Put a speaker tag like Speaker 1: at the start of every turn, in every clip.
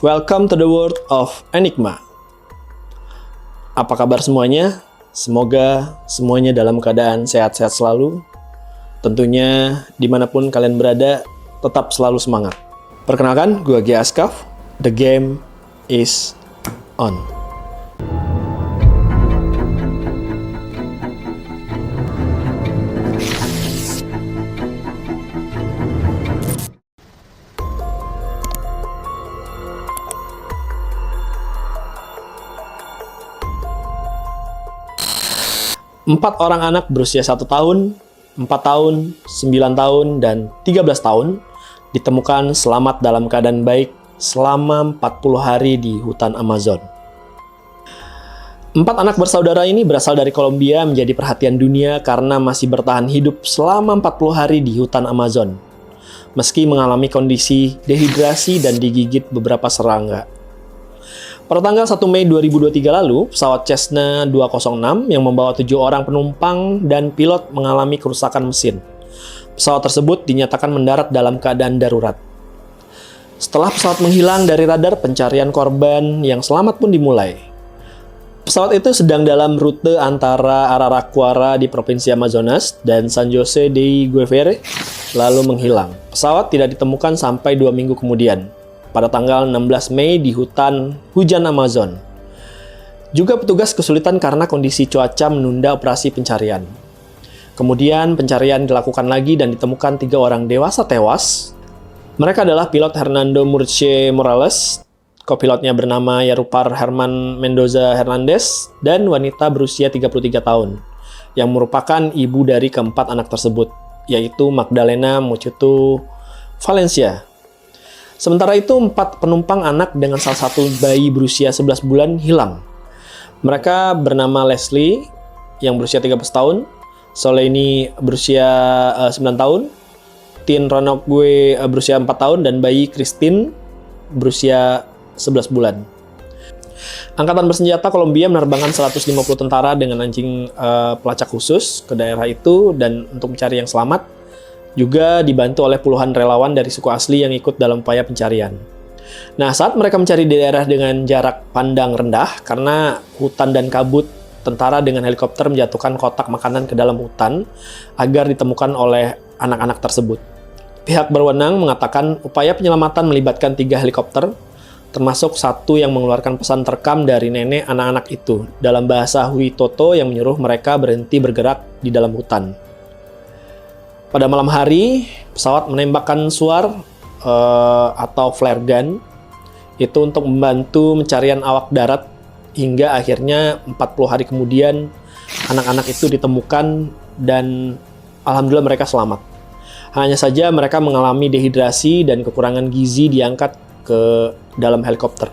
Speaker 1: Welcome to the world of Enigma. Apa kabar semuanya? Semoga semuanya dalam keadaan sehat-sehat selalu. Tentunya dimanapun kalian berada, tetap selalu semangat. Perkenalkan, gue Gia Askaf. The game is on. Empat orang anak berusia 1 tahun, 4 tahun, 9 tahun, dan 13 tahun ditemukan selamat dalam keadaan baik selama 40 hari di hutan Amazon. Empat anak bersaudara ini berasal dari Kolombia menjadi perhatian dunia karena masih bertahan hidup selama 40 hari di hutan Amazon, meski mengalami kondisi dehidrasi dan digigit beberapa serangga. Pada tanggal 1 Mei 2023 lalu, pesawat Cessna 206 yang membawa 7 orang penumpang dan pilot mengalami kerusakan mesin. Pesawat tersebut dinyatakan mendarat dalam keadaan darurat. Setelah pesawat menghilang dari radar, pencarian korban yang selamat pun dimulai. Pesawat itu sedang dalam rute antara Araraquara di Provinsi Amazonas dan San Jose de Guevara, lalu menghilang. Pesawat tidak ditemukan sampai 2 minggu kemudian, pada tanggal 16 Mei di hutan hujan Amazon. Juga petugas kesulitan karena kondisi cuaca menunda operasi pencarian. Kemudian pencarian dilakukan lagi dan ditemukan 3 orang dewasa tewas. Mereka adalah pilot Hernando Murche Morales, kopilotnya bernama Yarupar Herman Mendoza Hernandez, dan wanita berusia 33 tahun, yang merupakan ibu dari keempat anak tersebut, yaitu Magdalena Mochuto Valencia. Sementara itu, 4 penumpang anak dengan salah satu bayi berusia 11 bulan hilang. Mereka bernama Leslie, yang berusia 13 tahun, Soleini berusia 9 tahun, Tin Ronokgue berusia 4 tahun, dan bayi Christine berusia 11 bulan. Angkatan bersenjata Kolombia menerbangkan 150 tentara dengan anjing pelacak khusus ke daerah itu dan untuk mencari yang selamat, juga dibantu oleh puluhan relawan dari suku asli yang ikut dalam upaya pencarian. Nah, saat mereka mencari di daerah dengan jarak pandang rendah, karena hutan dan kabut, tentara dengan helikopter menjatuhkan kotak makanan ke dalam hutan agar ditemukan oleh anak-anak tersebut. Pihak berwenang mengatakan upaya penyelamatan melibatkan 3 helikopter, termasuk satu yang mengeluarkan pesan terekam dari nenek anak-anak itu dalam bahasa Hui Toto yang menyuruh mereka berhenti bergerak di dalam hutan. Pada malam hari, pesawat menembakkan suar atau flare gun itu untuk membantu pencarian awak darat hingga akhirnya 40 hari kemudian anak-anak itu ditemukan dan alhamdulillah mereka selamat. Hanya saja mereka mengalami dehidrasi dan kekurangan gizi diangkat ke dalam helikopter.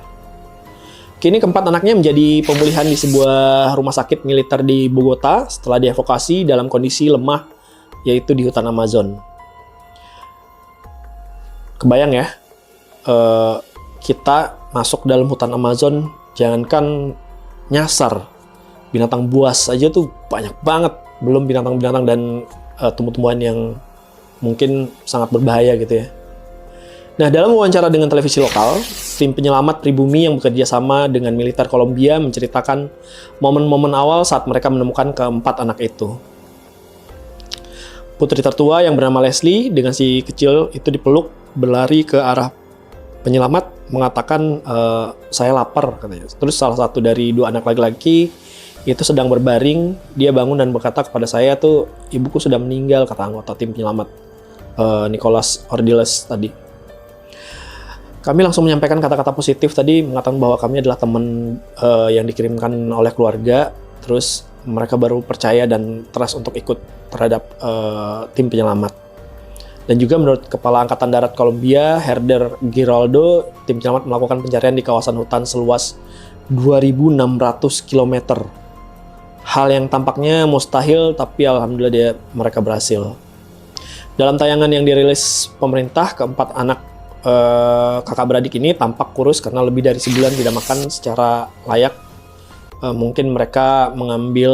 Speaker 1: Kini keempat anaknya menjadi pemulihan di sebuah rumah sakit militer di Bogota setelah dievakuasi dalam kondisi lemah, yaitu di hutan Amazon. Kebayang ya, kita masuk dalam hutan Amazon, jangankan nyasar, binatang buas aja tuh banyak banget, belum binatang-binatang dan tumbuh-tumbuhan yang mungkin sangat berbahaya gitu ya. Nah, dalam wawancara dengan televisi lokal, tim penyelamat pribumi yang bekerja sama dengan militer Kolombia menceritakan momen-momen awal saat mereka menemukan keempat anak itu. Putri tertua yang bernama Leslie dengan si kecil itu dipeluk berlari ke arah penyelamat mengatakan saya lapar katanya. Terus salah satu dari 2 anak laki-laki itu sedang berbaring, dia bangun dan berkata kepada saya tuh ibuku sudah meninggal, kata anggota tim penyelamat Nicholas Ordiles tadi. Kami langsung menyampaikan kata-kata positif tadi, mengatakan bahwa kami adalah teman yang dikirimkan oleh keluarga, terus mereka baru percaya dan trust untuk ikut terhadap tim penyelamat. Dan juga menurut Kepala Angkatan Darat Kolombia, Herder Giraldo, tim penyelamat melakukan pencarian di kawasan hutan seluas 2.600 km. Hal yang tampaknya mustahil, tapi alhamdulillah mereka berhasil. Dalam tayangan yang dirilis pemerintah, keempat anak kakak beradik ini tampak kurus karena lebih dari sebulan tidak makan secara layak. Mungkin mereka mengambil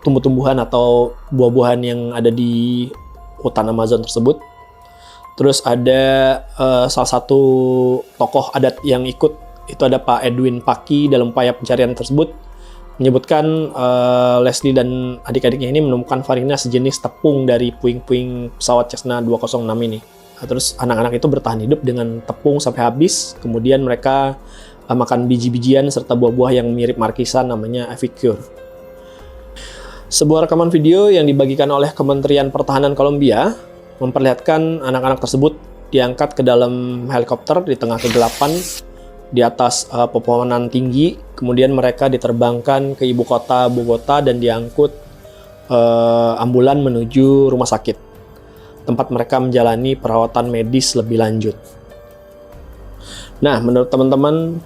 Speaker 1: tumbuh-tumbuhan atau buah-buahan yang ada di hutan Amazon tersebut. Terus ada salah satu tokoh adat yang ikut, itu ada Pak Edwin Paki. Dalam upaya pencarian tersebut menyebutkan Leslie dan adik-adiknya ini menemukan farina sejenis tepung dari puing-puing pesawat Cessna 206 ini. Terus anak-anak itu bertahan hidup dengan tepung sampai habis. Kemudian mereka makan biji-bijian serta buah-buah yang mirip markisan, namanya Epicure. Sebuah rekaman video yang dibagikan oleh Kementerian Pertahanan Kolombia memperlihatkan anak-anak tersebut diangkat ke dalam helikopter di tengah kegelapan di atas pepohonan tinggi. Kemudian mereka diterbangkan ke ibu kota Bogota dan diangkut ambulan menuju rumah sakit, tempat mereka menjalani perawatan medis lebih lanjut. Nah, menurut teman-teman,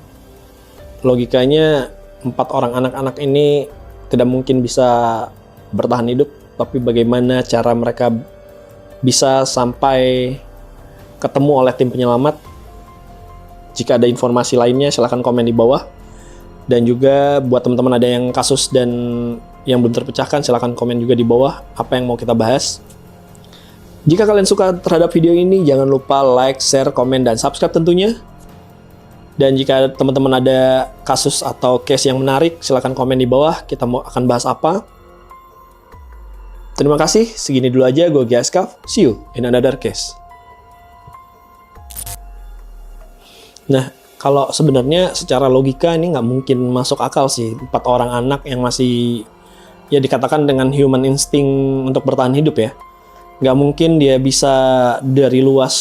Speaker 1: logikanya 4 orang anak-anak ini tidak mungkin bisa bertahan hidup, tapi bagaimana cara mereka bisa sampai ketemu oleh tim penyelamat? Jika ada informasi lainnya silahkan komen di bawah. Dan juga buat teman-teman ada yang kasus dan yang belum terpecahkan, silahkan komen juga di bawah apa yang mau kita bahas. Jika kalian suka terhadap video ini, jangan lupa like, share, komen, dan subscribe tentunya. Dan jika teman-teman ada kasus atau case yang menarik, silahkan komen di bawah, kita akan bahas apa. Terima kasih, segini dulu aja. Gue Giaskaf, see you in another case. Nah, kalau sebenarnya secara logika ini nggak mungkin masuk akal sih. 4 orang anak yang masih ya dikatakan dengan human instinct untuk bertahan hidup ya. Nggak mungkin dia bisa dari luas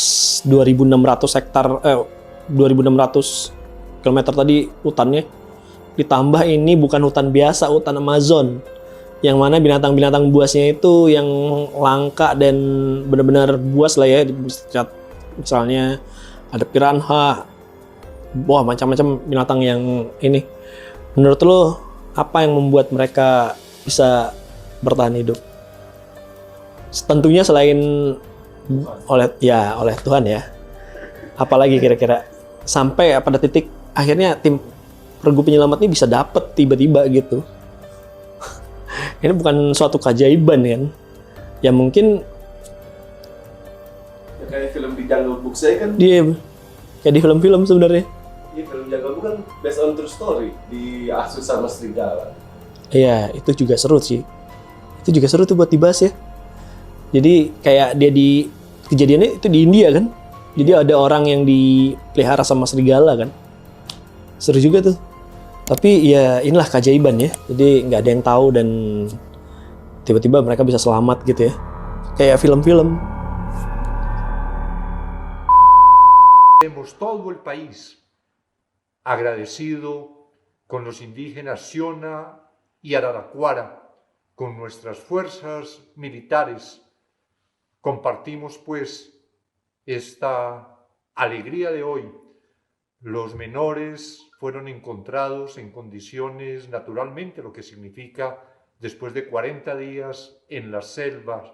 Speaker 1: 2.600 hektar, 2.600 kilometer tadi hutannya, ditambah ini bukan hutan biasa, hutan Amazon, yang mana binatang-binatang buasnya itu yang langka dan benar-benar buas lah ya. Misalnya ada piranha, wah macam-macam binatang yang ini. Menurut lo apa yang membuat mereka bisa bertahan hidup? Tentunya selain oleh Tuhan ya. Apalagi kira-kira sampai pada titik akhirnya tim regu penyelamat ini bisa dapet tiba-tiba gitu. Ini bukan suatu keajaiban kan? Ya mungkin
Speaker 2: ya, kayak film di Jungle Book saya kan.
Speaker 1: Dia kayak di film-film sebenarnya.
Speaker 2: Iya, film Jungle Book kan based on true story, diasuh sama serigala.
Speaker 1: Iya, itu juga seru sih. Itu juga seru tuh buat dibahas ya. Jadi kayak dia di kejadiannya itu di India kan. Jadi ada orang yang dipelihara sama serigala kan. Seru juga tuh. Tapi ya inilah keajaiban ya. Jadi nggak ada yang tahu dan tiba-tiba mereka bisa selamat gitu ya. Kayak film-film.
Speaker 3: Tenemos todo el país agradecido con los indígenas Shona y Araraquara, con nuestras fuerzas militares. Compartimos pues esta alegría de hoy. Los menores fueron encontrados en condiciones naturalmente, lo que significa después de 40 días en las selvas